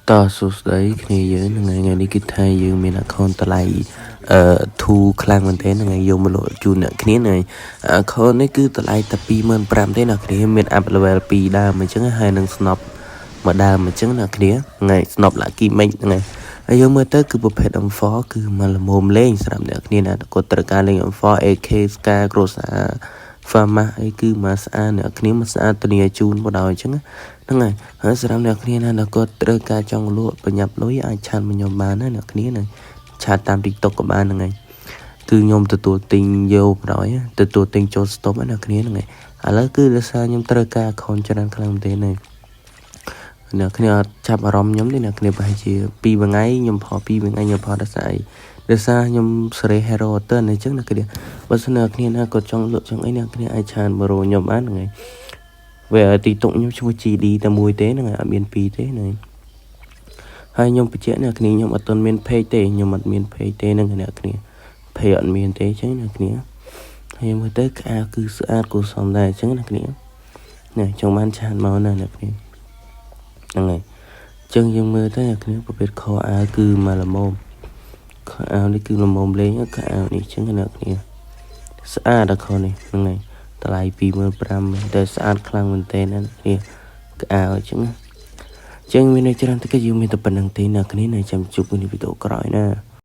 តសួស្តីគ្នាយើងថ្ងៃនេះគឺថាយើងមានអកូនតម្លៃធូខ្លាំងមែនទែនថ្ងៃយកមកលក់ជូនអ្នកគ្នាថ្ងៃអកូននេះគឺតម្លៃតែ 25,000 ទេអ្នកគ្នាមាន up level 2ដើមអញ្ចឹងហើយនឹងស្នប់មួយដើមអញ្ចឹងអ្នកគ្នាថ្ងៃស្នប់ Lucky Mix ថ្ងៃហើយយកមើលទៅគឺប្រភេទ M4 គឺមកល្មមលេងសម្រាប់អ្នកគ្នាណាគាត់ត្រូវការលេង M4 AK Scar Grosa Pharma អីគឺមកស្អាតអ្នកគ្នាមកស្អាតធានាជូនមកដល់អញ្ចឹងហ្នឹងហើយសម្រាប់អ្នកគ្នាណាគាត់ត្រូវការចង់លក់ប្រញាប់លុយអាចឆាតមកខ្ញុំបានណាអ្នកគ្នាណាឆាតតាម TikTok ក៏បានហ្នឹងហើយគឺខ្ញុំទទួលទិញយកបណ្ដោយទទួលទិញចូល stop ណាអ្នកគ្នាហ្នឹងហើយឥឡូវគឺដោយសារខ្ញុំត្រូវការ account ច្រើនខ្លាំងមែនទេណាអ្នកគ្នាអត់ចាប់អារម្មណ៍ខ្ញុំទេអ្នកគ្នាប្រហែលជា2ថ្ងៃខ្ញុំផល2ថ្ងៃខ្ញុំផលដល់ស្អីដោយសារខ្ញុំសេរី hero ទៅអញ្ចឹងអ្នកគ្នាបើសិនអ្នកគ្នាណាគាត់ចង់លក់ចង់អីអ្នកគ្នាអាចឆាតមករកខ្ញុំបានហ្នឹងហើយវាទីតុកខ្ញុំឈ្មោះ GD តែមួយទេហ្នឹងហើយអត់មាន2ទេហ្នឹងហើយខ្ញុំបញ្ជាក់អ្នកគ្នាខ្ញុំអត់ទាន់មាន page ទេខ្ញុំអត់មាន page ទេហ្នឹងអ្នកគ្នា page អត់មានទេអញ្ចឹងអ្នកគ្នាហើយមើលទៅក្អាវគឺស្អាតគួរសមដែរអញ្ចឹងអ្នកគ្នាណាចង់បានឆាតមកណាអ្នកគ្នាហ្នឹងហើយអញ្ចឹងយើងមើលទៅអ្នកគ្នាប្រភេទខោអាវគឺមកល្មមខោអាវនេះគឺល្មមលេងខោអាវនេះអញ្ចឹងអ្នកគ្នាស្អាតដល់ខោនេះហ្នឹងហើយតម្លៃ 25,000 តែស្អាតខ្លាំងមែនទែនណាគ្នាក្អាវអញ្ចឹងមានច្រើនតែគឺយើងមានតែប៉ុណ្្នឹងទេអ្នកគ្នាចាំជួបគ្នាវីដេអូក្រោយណា